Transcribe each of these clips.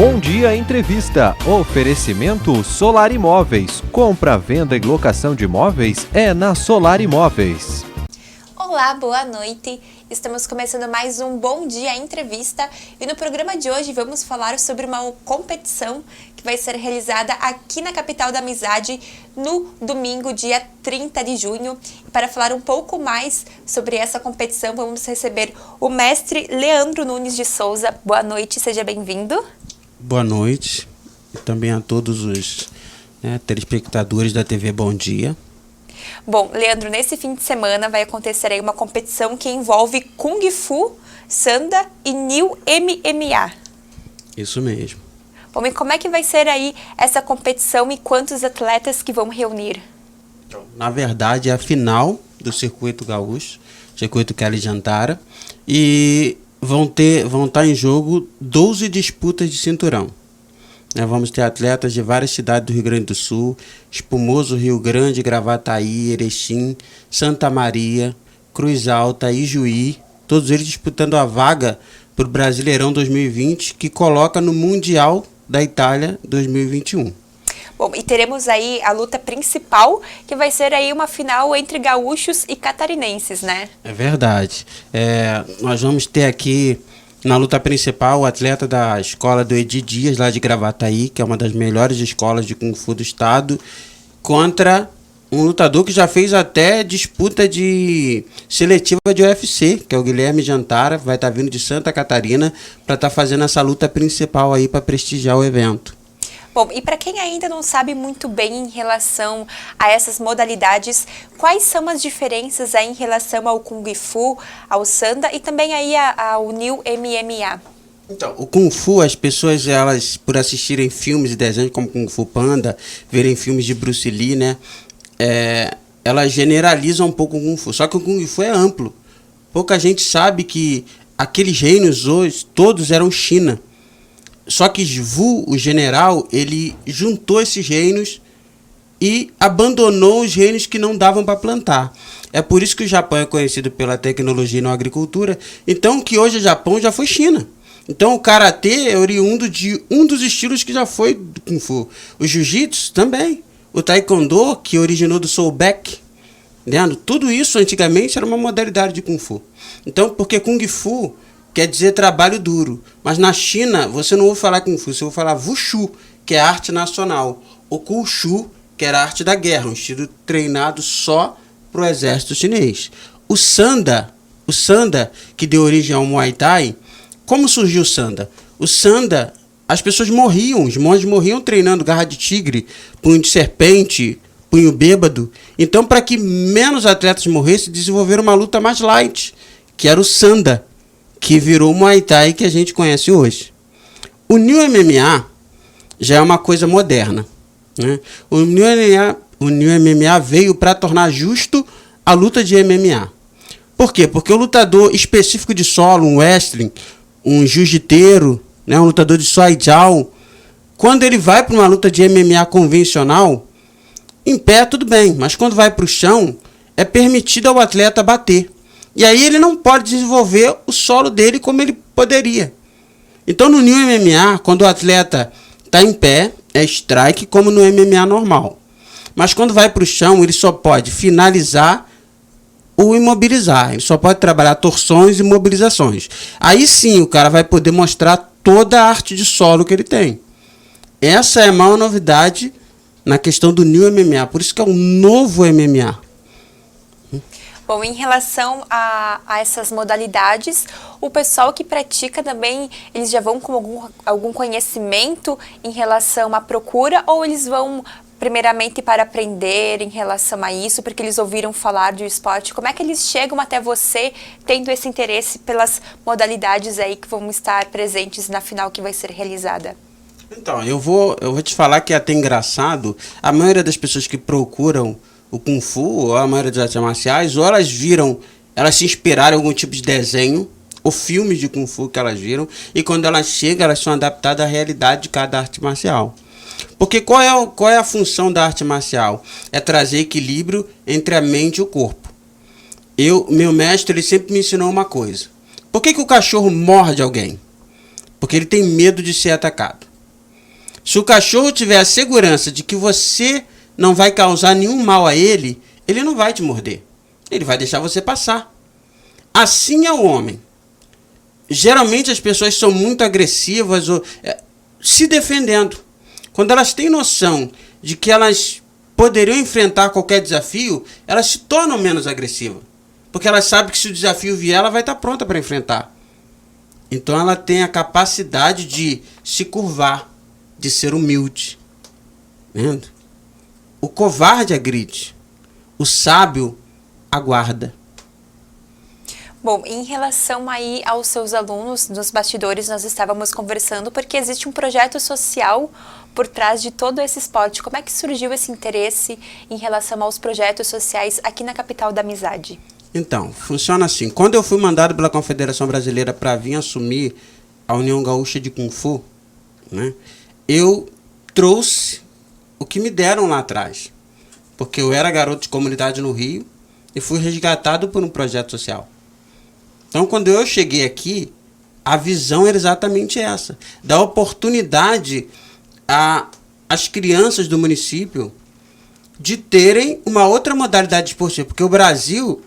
Bom Dia Entrevista. Oferecimento Solar Imóveis. Compra, venda e locação de imóveis é na Solar Imóveis. Olá, boa noite. Estamos começando mais um Bom Dia Entrevista e no programa de hoje vamos falar sobre uma competição que vai ser realizada aqui na capital da amizade no domingo, dia 30 de junho. E para falar um pouco mais sobre essa competição, vamos receber o mestre Leandro Nunes de Souza. Boa noite, seja bem-vindo. Boa noite e também a todos os telespectadores da TV Bom Dia. Bom, Leandro, nesse fim de semana vai acontecer aí uma competição que envolve Kung Fu, Sanda e New MMA. Isso mesmo. Bom, e como é que vai ser aí essa competição e quantos atletas que vão reunir? Na verdade, é a final do Circuito Gaúcho, Circuito Kelly Jantara, e vão estar em jogo 12 disputas de cinturão. Vamos ter atletas de várias cidades do Rio Grande do Sul, Espumoso, Rio Grande, Gravataí, Erechim, Santa Maria, Cruz Alta, Ijuí, todos eles disputando a vaga para o Brasileirão 2020, que coloca no Mundial da Itália 2021. Bom, e teremos aí a luta principal, que vai ser aí uma final entre gaúchos e catarinenses, né? É verdade. Nós vamos ter aqui na luta principal o atleta da escola do Edi Dias, lá de Gravataí, que é uma das melhores escolas de Kung Fu do estado, contra um lutador que já fez até disputa de seletiva de UFC, que é o Guilherme Jantara, vai estar vindo de Santa Catarina para estar fazendo essa luta principal aí para prestigiar o evento. Bom, e para quem ainda não sabe muito bem em relação a essas modalidades, quais são as diferenças aí em relação ao Kung Fu, ao Sanda e também aí ao New MMA? Então, o Kung Fu, as pessoas, elas, por assistirem filmes e desenhos como Kung Fu Panda, verem filmes de Bruce Lee, elas generalizam um pouco o Kung Fu. Só que o Kung Fu é amplo. Pouca gente sabe que aqueles reinos hoje, todos eram China. Só que Wu, o general, ele juntou esses reinos e abandonou os reinos que não davam para plantar. É por isso que o Japão é conhecido pela tecnologia e não agricultura. Então, que hoje o Japão já foi China. Então, o Karatê é oriundo de um dos estilos que já foi do Kung Fu. O Jiu-Jitsu também. O Taekwondo, que originou do Soul Baek. Tudo isso, antigamente, era uma modalidade de Kung Fu. Então, porque Kung Fu quer dizer trabalho duro. Mas na China, você não ouve falar Kung Fu, você ouve falar Wushu, que é arte nacional. Ou Kushu, que era arte da guerra, um estilo treinado só para o exército chinês. O Sanda, que deu origem ao Muay Thai, como surgiu o Sanda? O Sanda, as pessoas morriam, os monges morriam treinando garra de tigre, punho de serpente, punho bêbado. Então, para que menos atletas morressem, desenvolveram uma luta mais light, que era o Sanda, que virou o Muay Thai que a gente conhece hoje. O New MMA já é uma coisa moderna. O New MMA veio para tornar justo a luta de MMA. Por quê? Porque o lutador específico de solo, um wrestling, um jiu-jiteiro, um lutador de Suai Jiao, quando ele vai para uma luta de MMA convencional, em pé tudo bem, mas quando vai para o chão, é permitido ao atleta bater. E aí ele não pode desenvolver o solo dele como ele poderia. Então no New MMA, quando o atleta está em pé, é strike como no MMA normal. Mas quando vai para o chão, ele só pode finalizar ou imobilizar. Ele só pode trabalhar torções e mobilizações. Aí sim o cara vai poder mostrar toda a arte de solo que ele tem. Essa é a maior novidade na questão do New MMA. Por isso que é um novo MMA. Bom, em relação a essas modalidades, o pessoal que pratica também, eles já vão com algum conhecimento em relação à procura ou eles vão primeiramente para aprender em relação a isso, porque eles ouviram falar do esporte? Como é que eles chegam até você tendo esse interesse pelas modalidades aí que vão estar presentes na final que vai ser realizada? Então, eu vou te falar que é até engraçado, a maioria das pessoas que procuram o Kung Fu, ou a maioria das artes marciais, ou elas se inspiraram em algum tipo de desenho, ou filme de Kung Fu que elas viram, e quando elas chegam, elas são adaptadas à realidade de cada arte marcial. Porque qual é a função da arte marcial? É trazer equilíbrio entre a mente e o corpo. Meu mestre, ele sempre me ensinou uma coisa. Por que o cachorro morde alguém? Porque ele tem medo de ser atacado. Se o cachorro tiver a segurança de que você não vai causar nenhum mal a ele, ele não vai te morder. Ele vai deixar você passar. Assim é o homem. Geralmente as pessoas são muito agressivas ou se defendendo. Quando elas têm noção de que elas poderiam enfrentar qualquer desafio, elas se tornam menos agressivas. Porque elas sabem que se o desafio vier, ela vai estar pronta para enfrentar. Então ela tem a capacidade de se curvar, de ser humilde. Vendo? O covarde agride. O sábio aguarda. Bom, em relação aí aos seus alunos, nos bastidores nós estávamos conversando porque existe um projeto social por trás de todo esse esporte. Como é que surgiu esse interesse em relação aos projetos sociais aqui na capital da amizade? Então, funciona assim. Quando eu fui mandado pela Confederação Brasileira para vir assumir a União Gaúcha de Kung Fu, né, eu trouxe o que me deram lá atrás. Porque eu era garoto de comunidade no Rio e fui resgatado por um projeto social. Então, quando eu cheguei aqui, a visão era exatamente essa. Dar oportunidade às crianças do município de terem uma outra modalidade esportiva. Porque o Brasil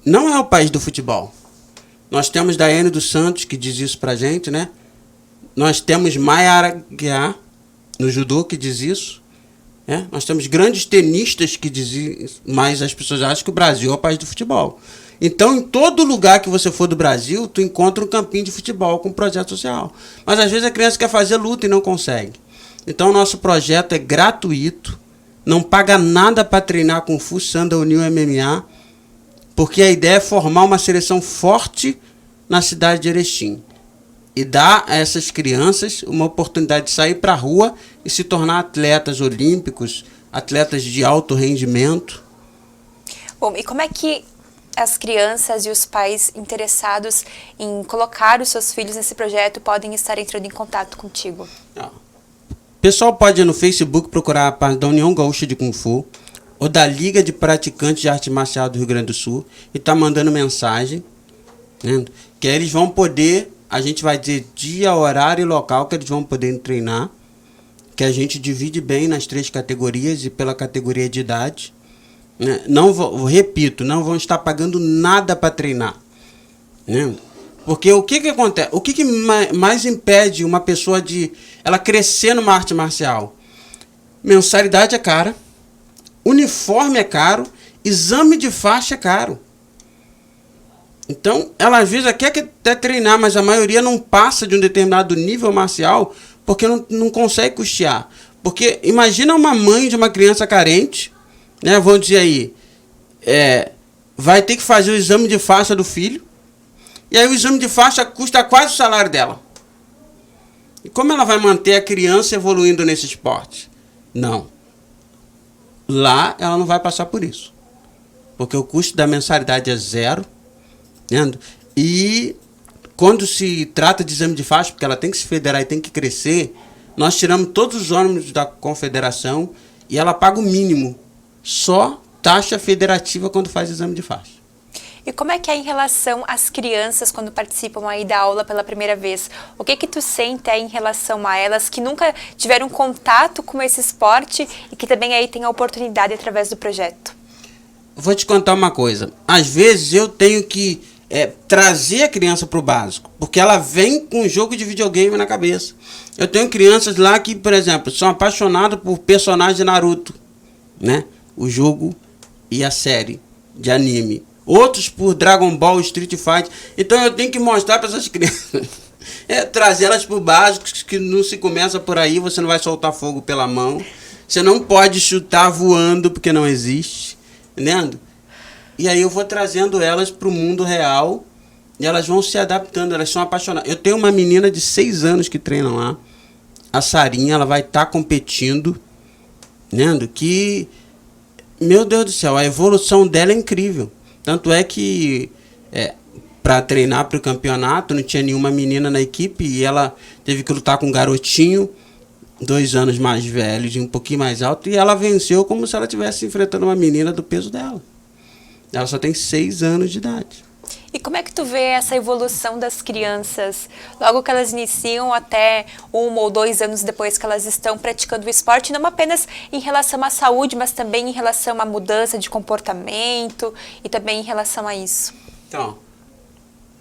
não é o país do futebol. Nós temos Daiane dos Santos, que diz isso pra gente, né? Nós temos Maia Araguiá, no judô, que diz isso. Né? Nós temos grandes tenistas que dizem isso, mas as pessoas acham que o Brasil é o país do futebol. Então, em todo lugar que você for do Brasil, tu encontra um campinho de futebol com projeto social. Mas às vezes a criança quer fazer luta e não consegue. Então, o nosso projeto é gratuito, não paga nada para treinar Kung Fu, Sanda, Unil, MMA, porque a ideia é formar uma seleção forte na cidade de Erechim e dar a essas crianças uma oportunidade de sair para a rua e se tornar atletas olímpicos, atletas de alto rendimento. Bom, e como é que as crianças e os pais interessados em colocar os seus filhos nesse projeto podem estar entrando em contato contigo? O pessoal pode ir no Facebook procurar a página da União Gaúcha de Kung Fu ou da Liga de Praticantes de Arte Marcial do Rio Grande do Sul e tá mandando mensagem, né? Que aí eles vão poder, a gente vai dizer dia, horário e local que eles vão poder treinar, que a gente divide bem nas 3 categorias e pela categoria de idade. Não repito, não vão estar pagando nada para treinar, né? Porque o que acontece? O que mais impede uma pessoa de ela crescer numa arte marcial? Mensalidade é cara, uniforme é caro, exame de faixa é caro. Então, ela às vezes quer até treinar, mas a maioria não passa de um determinado nível marcial porque não consegue custear. Porque imagina uma mãe de uma criança carente, né, vamos dizer aí, vai ter que fazer o exame de faixa do filho, e aí o exame de faixa custa quase o salário dela. E como ela vai manter a criança evoluindo nesse esporte? Não. Lá ela não vai passar por isso. Porque o custo da mensalidade é 0. Entendeu? E quando se trata de exame de faixa, porque ela tem que se federar e tem que crescer, nós tiramos todos os ônibus da confederação e ela paga o mínimo. Só taxa federativa quando faz exame de faixa. E como é que é em relação às crianças quando participam aí da aula pela primeira vez? O que tu sente aí em relação a elas que nunca tiveram contato com esse esporte e que também aí tem a oportunidade através do projeto? Vou te contar uma coisa. Às vezes eu tenho que trazer a criança para o básico, porque ela vem com um jogo de videogame na cabeça. Eu tenho crianças lá que, por exemplo, são apaixonadas por personagens de Naruto, né? O jogo e a série de anime. Outros por Dragon Ball, Street Fighter. Então eu tenho que mostrar para essas crianças, trazer elas para o básico, que não se começa por aí, você não vai soltar fogo pela mão. Você não pode chutar voando, porque não existe. Entendendo? E aí eu vou trazendo elas para o mundo real e elas vão se adaptando, elas são apaixonadas. Eu tenho uma menina de 6 anos que treina lá, a Sarinha, ela vai estar competindo, entendendo? Que, meu Deus do céu, a evolução dela é incrível. Tanto é que para treinar para o campeonato não tinha nenhuma menina na equipe e ela teve que lutar com um garotinho, 2 anos mais velho, de um pouquinho mais alto, e ela venceu como se ela estivesse enfrentando uma menina do peso dela. Ela só tem 6 anos de idade. E como é que tu vê essa evolução das crianças, logo que elas iniciam até 1 ou 2 anos depois que elas estão praticando o esporte, não apenas em relação à saúde, mas também em relação à mudança de comportamento e também em relação a isso? Então,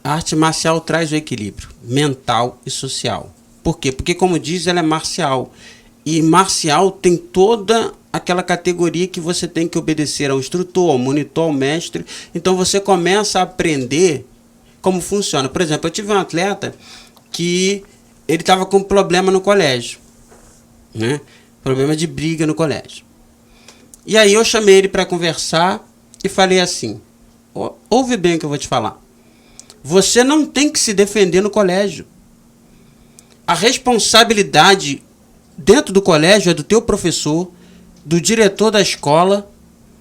a arte marcial traz o equilíbrio mental e social. Por quê? Porque, como diz, ela é marcial. E marcial tem toda aquela categoria que você tem que obedecer ao instrutor, ao monitor, ao mestre. Então você começa a aprender como funciona. Por exemplo, eu tive um atleta que ele estava com problema no colégio, né? Problema de briga no colégio. E aí eu chamei ele para conversar e falei assim: ouve bem o que eu vou te falar. Você não tem que se defender no colégio. A responsabilidade dentro do colégio é do teu professor, do diretor da escola.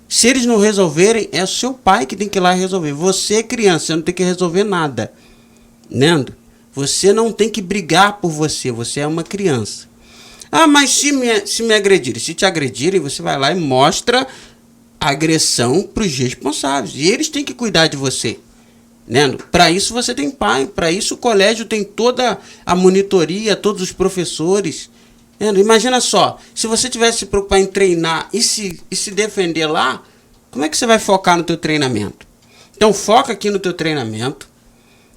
Se eles não resolverem, é o seu pai que tem que ir lá resolver. Você é criança, você não tem que resolver nada. Entendeu? Você não tem que brigar por você, você é uma criança. Ah, mas se me agredirem, se te agredirem, você vai lá e mostra a agressão para os responsáveis. E eles têm que cuidar de você. Para isso você tem pai, para isso o colégio tem toda a monitoria, todos os professores. Imagina só, se você tivesse se preocupar em treinar e se defender lá, como é que você vai focar no teu treinamento? Então foca aqui no teu treinamento,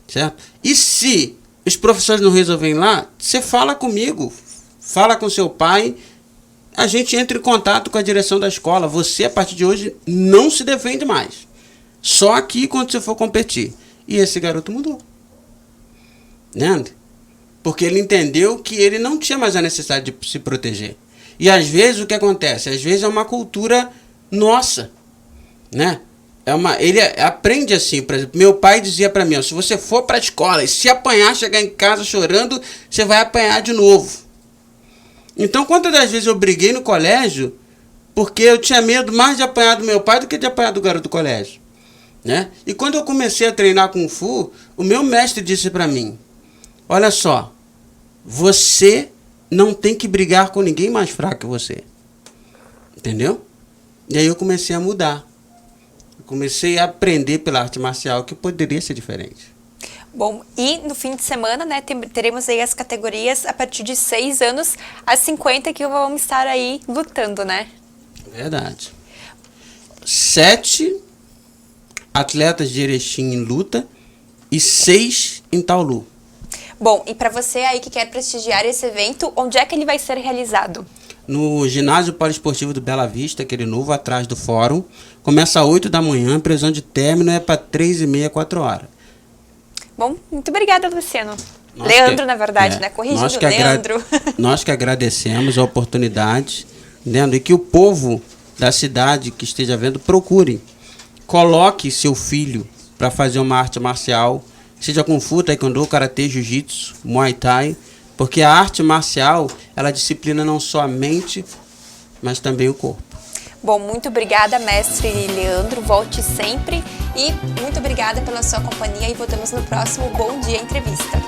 certo? E se os professores não resolverem lá, você fala comigo, fala com seu pai, a gente entra em contato com a direção da escola. Você, a partir de hoje, não se defende mais. Só aqui quando você for competir. E esse garoto mudou. Porque ele entendeu que ele não tinha mais a necessidade de se proteger. E às vezes o que acontece? Às vezes é uma cultura nossa, né? Ele aprende assim. Por exemplo, meu pai dizia para mim: se você for para a escola e se apanhar, chegar em casa chorando, você vai apanhar de novo. Então, quantas das vezes eu briguei no colégio porque eu tinha medo mais de apanhar do meu pai do que de apanhar do garoto do colégio, né? E quando eu comecei a treinar Kung Fu, o meu mestre disse para mim: olha só, você não tem que brigar com ninguém mais fraco que você. Entendeu? E aí eu comecei a mudar. Eu comecei a aprender pela arte marcial que poderia ser diferente. Bom, e no fim de semana, né, teremos aí as categorias a partir de 6 anos a 50 que vão estar aí lutando, né? Verdade. 7 atletas de Erechim em luta e 6 em Taulu. Bom, e para você aí que quer prestigiar esse evento, onde é que ele vai ser realizado? No ginásio poliesportivo do Bela Vista, aquele novo atrás do fórum. Começa às 8 da manhã, previsão de término é para 3h30, 4 horas. Bom, muito obrigada, Luciano. Leandro, na verdade, né? Corrigindo, Leandro. Nós que agradecemos a oportunidade, entendeu? E que o povo da cidade que esteja vendo procure. Coloque seu filho para fazer uma arte marcial, seja Kung Fu, Taekwondo, Karatê, Jiu-Jitsu, Muay Thai, porque a arte marcial, ela disciplina não só a mente, mas também o corpo. Bom, muito obrigada, mestre Leandro, volte sempre e muito obrigada pela sua companhia e voltamos no próximo Bom Dia Entrevista.